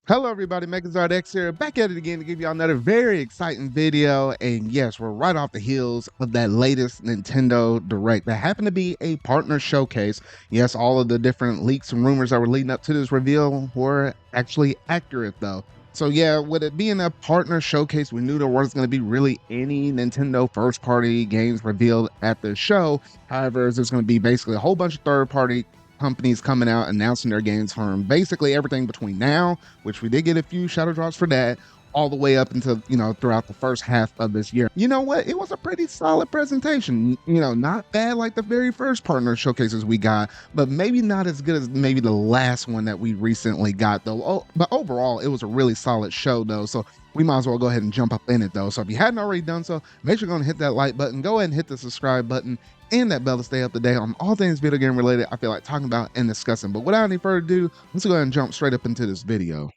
Hello everybody, Megazard X here, back at it again to give y'all another very exciting video. And yes, we're right off the heels of that latest Nintendo Direct that happened to be a partner showcase. Yes, all of the different leaks and rumors that were leading up to this reveal were actually accurate though. So yeah, with it being a partner showcase, we knew there wasn't going to be really any Nintendo first party games revealed at the show. However, there's going to be basically a whole bunch of third party companies coming out announcing their games from basically everything between now, which we did get a few shadow drops for that, all the way up until, throughout the first half of this year. You know what? It was a pretty solid presentation. Not bad like the very first partner showcases we got, but maybe not as good as maybe the last one that we recently got, though. But overall, it was a really solid show, though. So we might as well go ahead and jump up in it, though. So if you hadn't already done so, make sure you're going to hit that like button, go ahead and hit the subscribe button, and that bell to stay up to date on all things video game related I feel like talking about and discussing. But without any further ado, let's go ahead and jump straight up into this video.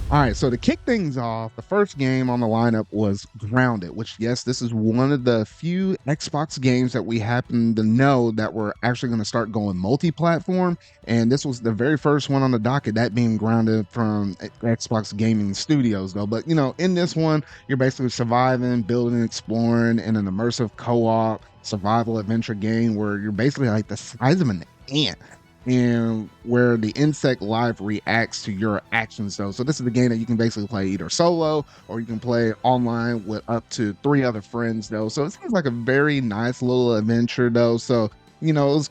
All right, so to kick things off, the first game on the lineup was Grounded, which, yes, this is one of the few Xbox games that we happen to know that we're actually going to start going multi-platform. And this was the very first one on the docket, that being Grounded from Xbox Gaming Studios, though. But, in this one, you're basically surviving, building, exploring in an immersive co-op survival adventure game where you're basically like the size of an ant, and where the insect life reacts to your actions though. So this is the game that you can basically play either solo or you can play online with up to 3 other friends though. So it seems like a very nice little adventure though. So, it was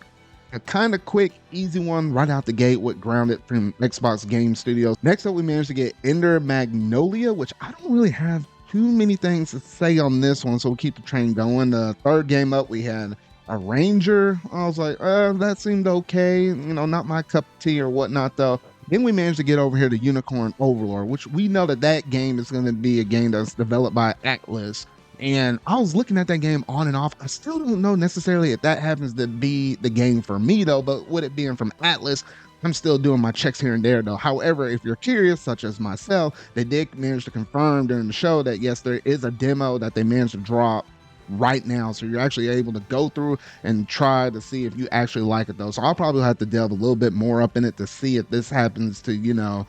a kind of quick, easy one right out the gate with Grounded from Xbox Game Studios. Next up, we managed to get Ender Magnolia, which I don't really have too many things to say on this one, so we'll keep the train going. The third game up, we had a Ranger. I was like, that seemed okay. Not my cup of tea or whatnot, though. Then we managed to get over here to Unicorn Overlord, which we know that game is going to be a game that's developed by Atlus. And I was looking at that game on and off. I still don't know necessarily if that happens to be the game for me, though. But with it being from Atlus, I'm still doing my checks here and there, though. However, if you're curious, such as myself, they did manage to confirm during the show that, yes, there is a demo that they managed to drop right now, so you're actually able to go through and try to see if you actually like it though. So I'll probably have to delve a little bit more up in it to see if this happens to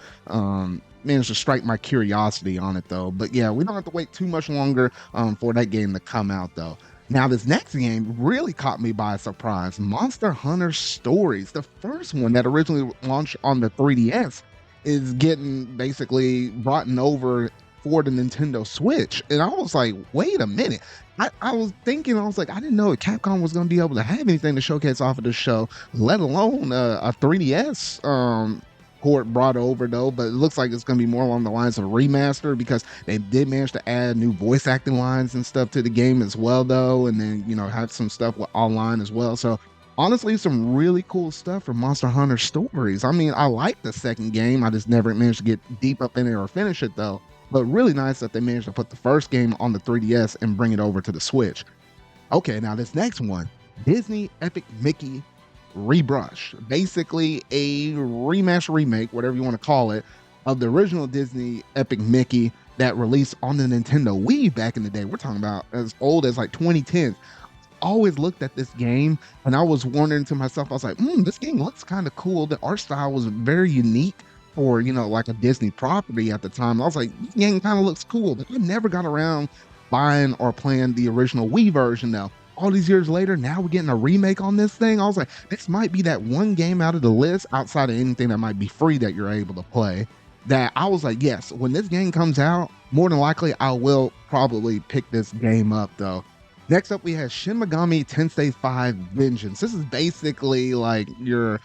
manage to strike my curiosity on it though. But yeah, we don't have to wait too much longer for that game to come out though. Now this next game really caught me by surprise. Monster Hunter Stories, the first one that originally launched on the 3DS, is getting basically brought over for the Nintendo Switch. And I was like, wait a minute. I was thinking, I was like, I didn't know if Capcom was going to be able to have anything to showcase off of the show, let alone a 3DS port brought over though. But it looks like it's going to be more along the lines of remaster, because they did manage to add new voice acting lines and stuff to the game as well though. And then, have some stuff with online as well. So honestly, some really cool stuff from Monster Hunter Stories. I mean, I like the second game. I just never managed to get deep up in it or finish it though. But really nice that they managed to put the first game on the 3DS and bring it over to the Switch. Okay, now this next one, Disney Epic Mickey Rebrush. Basically a remaster, remake, whatever you want to call it, of the original Disney Epic Mickey that released on the Nintendo Wii back in the day. We're talking about as old as like 2010. Always looked at this game and I was wondering to myself, I was like, this game looks kind of cool. The art style was very unique for, like a Disney property at the time. I was like, this game kind of looks cool, but I never got around buying or playing the original Wii version now. All these years later, now we're getting a remake on this thing. I was like, this might be that one game out of the list, outside of anything that might be free that you're able to play, that I was like, yes, when this game comes out, more than likely I will probably pick this game up though. Next up, we have Shin Megami Tensei 5 Vengeance. This is basically like your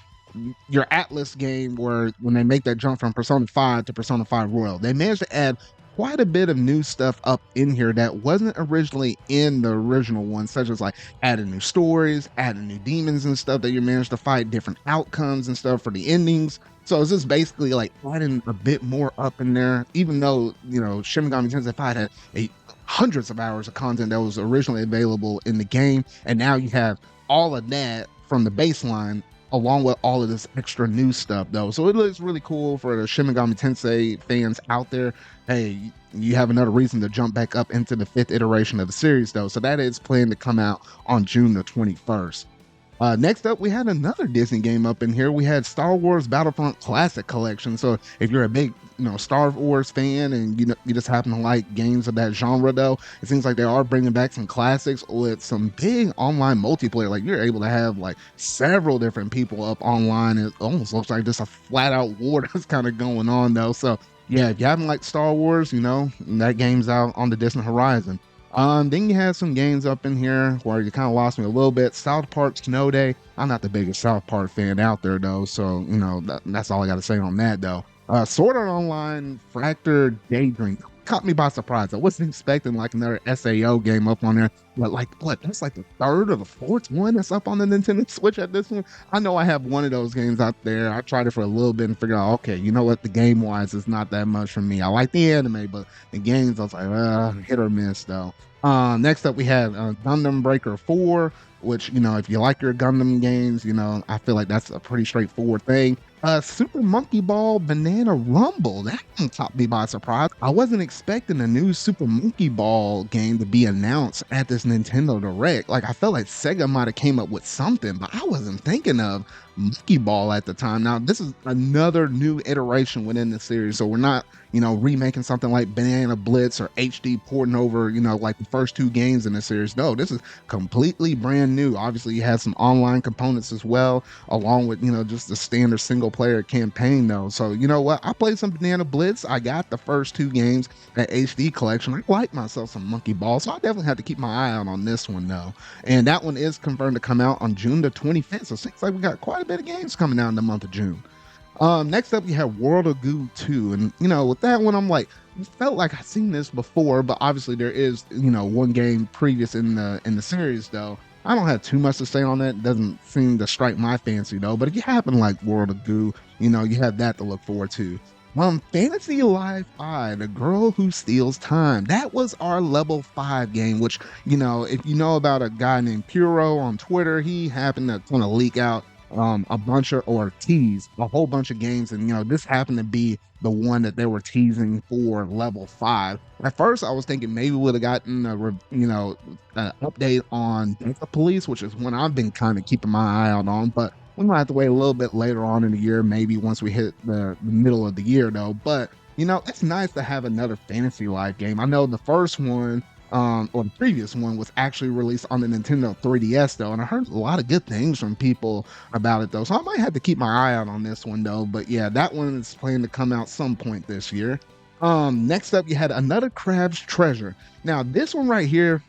Atlus game, where when they make that jump from Persona 5 to Persona 5 Royal, they managed to add quite a bit of new stuff up in here that wasn't originally in the original one, such as like adding new stories, adding new demons and stuff that you managed to fight, different outcomes and stuff for the endings. So it's just basically like adding a bit more up in there, even though, Shin Megami Tensei 5 had hundreds of hours of content that was originally available in the game, and now you have all of that from the baseline along with all of this extra new stuff though. So it looks really cool for the Shin Megami Tensei fans out there. Hey, you have another reason to jump back up into the fifth iteration of the series though. So that is planned to come out on June the 21st. Next up, we had another Disney game up in here. We had Star Wars Battlefront Classic Collection. So if you're a big, Star Wars fan and you just happen to like games of that genre, though, it seems like they are bringing back some classics with some big online multiplayer. Like you're able to have like several different people up online. It almost looks like just a flat out war that's kind of going on, though. So yeah, if you haven't liked Star Wars, that game's out on the distant horizon. Then you had some games up in here where you kind of lost me a little bit. South Park Snow Day. I'm not the biggest South Park fan out there though, so that's all I got to say on that though. Sword Art Online Fractured Daydream caught me by surprise. I wasn't expecting like another SAO game up on there, but like what? That's like the third or the fourth one that's up on the Nintendo Switch at this one. I know I have one of those games out there. I tried it for a little bit and figured out, okay, you know what? The game wise is not that much for me. I like the anime, but the games I was like, hit or miss though. Next up we had Gundam Breaker 4, which if you like your Gundam games, I feel like that's a pretty straightforward thing. Super Monkey Ball Banana Rumble. That one caught me by surprise. I wasn't expecting a new Super Monkey Ball game to be announced at this Nintendo Direct. Like I felt like Sega might have came up with something, but I wasn't thinking of Monkey Ball at the time. Now this is another new iteration within the series, so we're not remaking something like Banana Blitz or HD porting over like the first two games in the series. No, this is completely brand new. Obviously you have some online components as well, along with just the standard single player campaign though. So you know what, I played some Banana Blitz. I got the first two games at HD collection. I like myself some Monkey Ball, so I definitely have to keep my eye out on this one though. And that one is confirmed to come out on June the 25th, so it seems like we got quite a bit of games coming out in the month of June. Next up, you have World of Goo 2, and with that one, I'm like, it felt like I've seen this before, but obviously there is one game previous in the series though. I don't have too much to say on that. It doesn't seem to strike my fancy though. But if you happen to like World of Goo, you have that to look forward to. Fantasy Life 5, The Girl Who Steals Time. That was our level 5 game, which, if you know about a guy named Puro on Twitter, he happened to kind of leak out a bunch of, or tease a whole bunch of games. And, this happened to be the one that they were teasing for level 5. At first, I was thinking maybe we would have gotten an update on Data Police, which is one I've been kind of keeping my eye out on, but we might have to wait a little bit later on in the year, maybe once we hit the middle of the year though. But it's nice to have another Fantasy Life game. I know the first one, or the previous one, was actually released on the Nintendo 3DS though, and I heard a lot of good things from people about it though. So I might have to keep my eye out on this one though. But yeah, that one is planned to come out some point this year. Next up, you had another Crab's Treasure. Now this one right here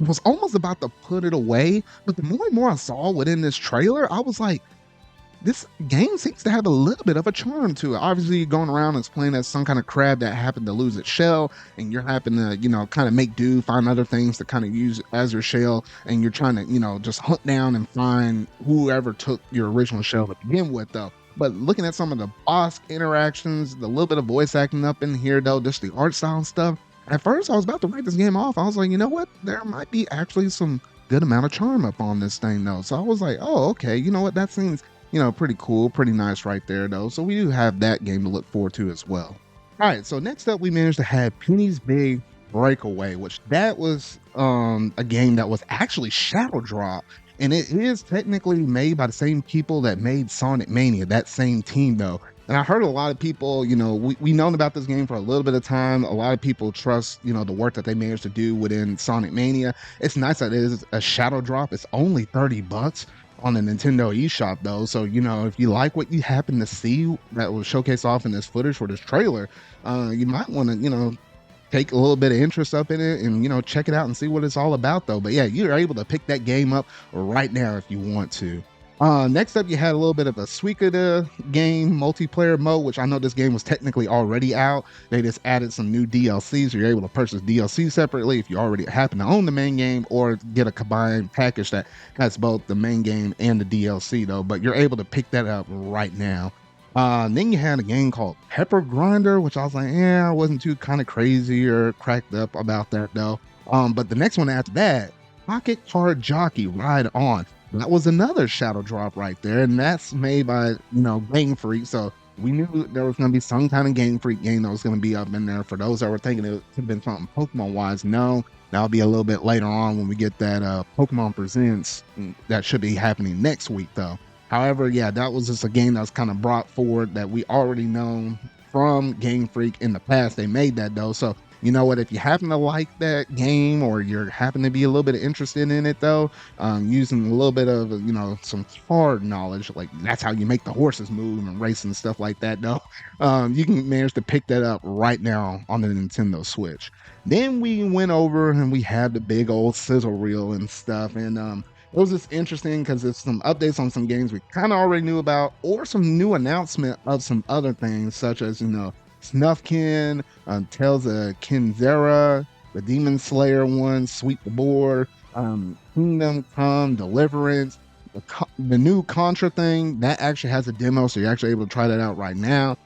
was almost about to put it away, but the more and more I saw within this trailer, I was like, this game seems to have a little bit of a charm to it. Obviously, you're going around and playing as some kind of crab that happened to lose its shell, and you're having to, kind of make do, find other things to kind of use as your shell, and you're trying to, just hunt down and find whoever took your original shell to begin with, though. But looking at some of the boss interactions, the little bit of voice acting up in here, though, just the art style and stuff, at first, I was about to write this game off. I was like, you know what? There might be actually some good amount of charm up on this thing, though. So I was like, oh, okay. You know what? That seems, pretty cool, pretty nice right there, though. So we do have that game to look forward to as well. All right. So next up, we managed to have Penny's Big Breakaway, which that was a game that was actually Shadow Drop. And it is technically made by the same people that made Sonic Mania, that same team, though. And I heard a lot of people, we known about this game for a little bit of time. A lot of people trust, the work that they managed to do within Sonic Mania. It's nice that it is a Shadow Drop. It's only $30 on the Nintendo eShop though. So, if you like what you happen to see that was showcased off in this footage for this trailer, you might want to, take a little bit of interest up in it and, check it out and see what it's all about though. But yeah, you're able to pick that game up right now if you want to. Next up, you had a little bit of a Suikoden game multiplayer mode, which I know this game was technically already out. They just added some new DLCs. So you're able to purchase DLC separately if you already happen to own the main game, or get a combined package that has both the main game and the DLC though. But you're able to pick that up right now. Then you had a game called Pepper Grinder, which I was like, I wasn't too kind of crazy or cracked up about that though. But the next one after that, Pocket Card Jockey Ride On. that was another shadow drop right there, and that's made by, Game Freak. So we knew there was going to be some kind of Game Freak game that was going to be up in there. For those that were thinking it could have been something Pokemon wise, no, that'll be a little bit later on when we get that Pokemon Presents. That should be happening next week though. However, yeah, that was just a game that was kind of brought forward that we already know from Game Freak in the past. They made that though, so you know what? If you happen to like that game, or you're happen to be a little bit interested in it though, using a little bit of some card knowledge, like that's how you make the horses move and race and stuff like that though, you can manage to pick that up right now on the Nintendo Switch. Then we went over and we had the big old sizzle reel and stuff, and it was just interesting because it's some updates on some games we kind of already knew about, or some new announcement of some other things, such as Snufkin, Tales of Kinzera, the Demon Slayer one, Sweep the Board, Kingdom Come Deliverance, the new Contra thing that actually has a demo, so you're actually able to try that out right now.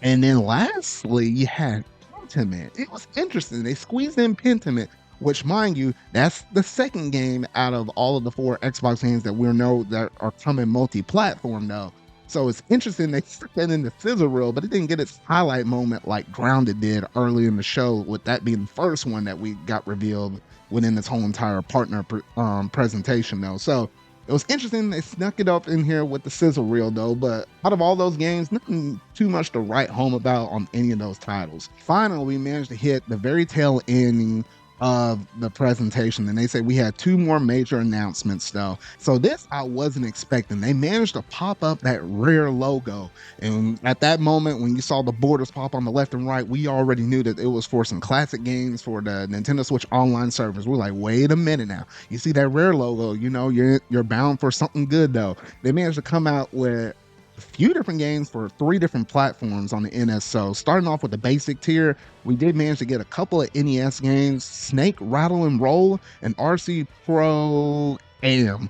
And then lastly, you had Pentiment. It was interesting. They squeezed in Pentiment, which, mind you, that's the second game out of all of the 4 Xbox games that we know that are coming multi-platform though. So it's interesting they stuck that in the sizzle reel, but it didn't get its highlight moment like Grounded did early in the show, with that being the first one that we got revealed within this whole entire partner presentation though. So it was interesting they snuck it up in here with the sizzle reel though, but out of all those games, nothing too much to write home about on any of those titles. Finally, we managed to hit the very tail ending of the presentation, and they say we had 2 more major announcements though. So this I wasn't expecting. They managed to pop up that Rare logo, and at that moment when you saw the borders pop on the left and right, we already knew that it was for some classic games for the Nintendo Switch online servers. We're like, wait a minute now, you see that Rare logo, you're bound for something good though. They managed to come out with a few different games for 3 different platforms on the NS. So starting off with the basic tier, we did manage to get a couple of NES games, Snake Rattle and Roll and RC Pro Am.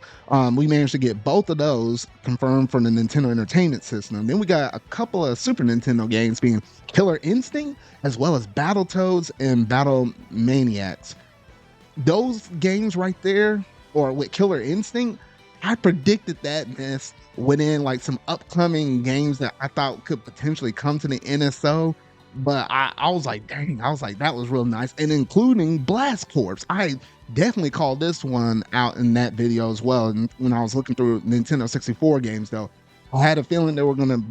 We managed to get both of those confirmed for the Nintendo Entertainment System. Then we got a couple of Super Nintendo games, being Killer Instinct as well as Battletoads and Battle Maniacs. Those games right there, or with Killer Instinct, I predicted that mess within like some upcoming games that I thought could potentially come to the NSO. But I was like, dang, that was real nice. And including Blast Corps. I definitely called this one out in that video as well. And when I was looking through Nintendo 64 games though, I had a feeling they were going to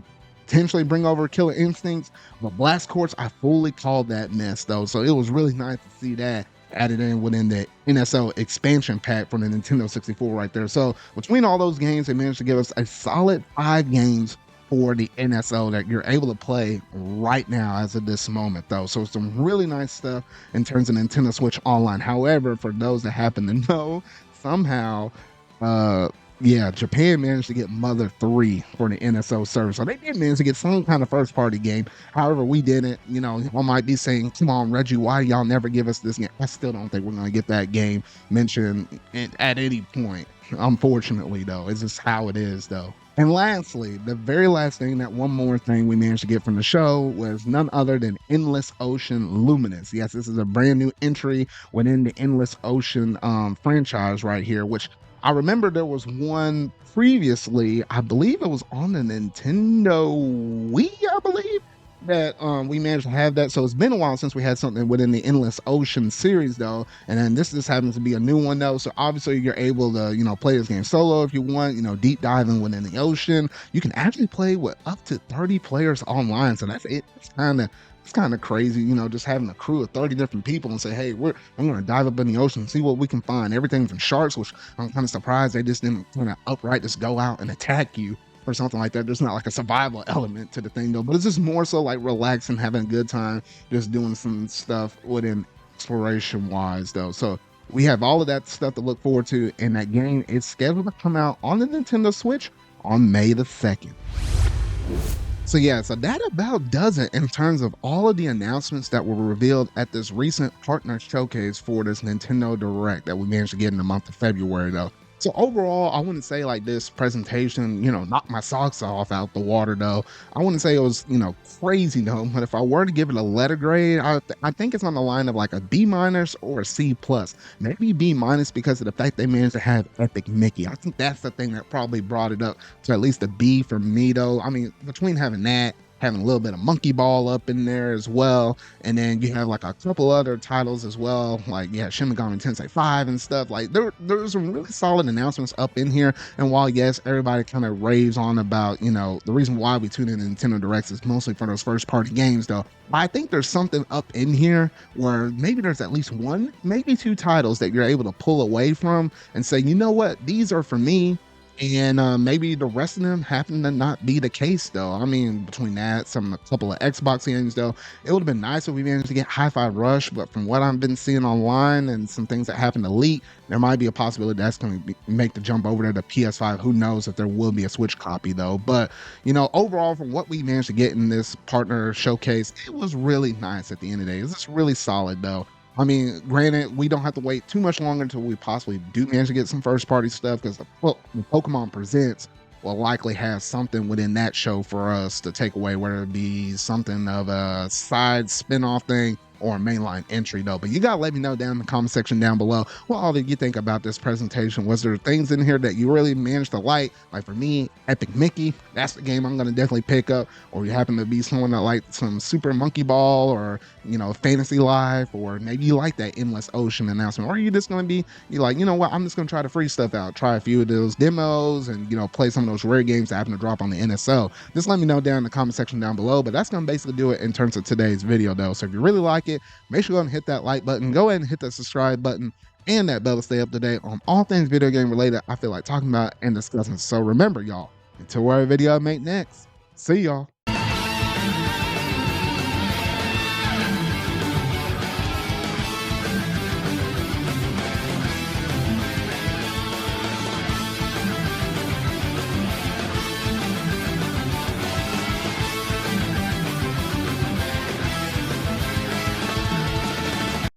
potentially bring over Killer Instincts, but Blast Corps, I fully called that mess though. So it was really nice to see that added in within the NSO expansion pack for the Nintendo 64 right there. So between all those games, they managed to give us a solid 5 games for the NSO that you're able to play right now as of this moment though. So some really nice stuff in terms of Nintendo Switch Online. However, for those that happen to know, somehow Japan managed to get Mother 3 for the NSO service. So they did manage to get some kind of first party game. However, we didn't. One might be saying, come on, Reggie, why y'all never give us this game? I still don't think we're going to get that game mentioned at any point. Unfortunately, though, it's just how it is, though. And lastly, the very last thing, that one more thing we managed to get from the show was none other than Endless Ocean Luminous. Yes, this is a brand new entry within the Endless Ocean franchise right here, which I remember there was one previously, I believe it was on the Nintendo Wii, I believe, that we managed to have that. So it's been a while since we had something within the Endless Ocean series though, and then this just happens to be a new one though. So obviously you're able to play this game solo if you want, deep diving within the ocean. You can actually play with up to 30 players online, so that's it. It's kind of crazy, just having a crew of 30 different people and say, hey, I'm going to dive up in the ocean and see what we can find. Everything from sharks, which I'm kind of surprised they just didn't kind of upright just go out and attack you or something like that. There's not like a survival element to the thing though, but it's just more so like relaxing, having a good time, just doing some stuff within exploration wise though. So we have all of that stuff to look forward to, and that game is scheduled to come out on the Nintendo Switch on May the 2nd. So that about does it in terms of all of the announcements that were revealed at this recent partner showcase for this Nintendo Direct that we managed to get in the month of February though. So overall, I wouldn't say like this presentation, knocked my socks off out the water though. I wouldn't say it was, crazy though. But if I were to give it a letter grade, I think it's on the line of like a B minus or a C plus. Maybe B minus because of the fact they managed to have Epic Mickey. I think that's the thing that probably brought it up to at least a B for me though. I mean, between having that, having a little bit of Monkey Ball up in there as well, and then you have like a couple other titles as well, like Shin Megami Tensei 5 and stuff. Like there's some really solid announcements up in here. And while yes, everybody kind of raves on about, the reason why we tune in to Nintendo Directs is mostly for those first party games though. I think there's something up in here where maybe there's at least one, maybe two titles that you're able to pull away from and say, you know what, these are for me, and maybe the rest of them happen to not be the case, though. I mean, between that, a couple of Xbox games, though, it would have been nice if we managed to get Hi-Fi Rush. But from what I've been seeing online and some things that happened to leak, there might be a possibility that's going to make the jump over to the PS5. Who knows if there will be a Switch copy, though. But overall, from what we managed to get in this partner showcase, it was really nice. At the end of the day, it's just really solid, though. I mean, granted, we don't have to wait too much longer until we possibly do manage to get some first party stuff because the Pokemon Presents will likely have something within that show for us to take away, whether it be something of a side spin-off thing or a mainline entry though. But you gotta let me know down in the comment section down below what all did you think about this presentation. Was there things in here that you really managed to like for me, Epic Mickey, that's the game I'm gonna definitely pick up. Or you happen to be someone that liked some Super Monkey Ball or Fantasy Life, or maybe you like that Endless Ocean announcement, or are you just gonna be you like, you know what, I'm just gonna try the free stuff out, try a few of those demos and play some of those rare games that happen to drop on the NSO. Just let me know down in the comment section down below. But that's gonna basically do it in terms of today's video though. So if you really like it, make sure you go and hit that like button, go ahead and hit that subscribe button and that bell to stay up to date on all things video game related I feel like talking about and discussing. So remember y'all, until our video I make next, see y'all.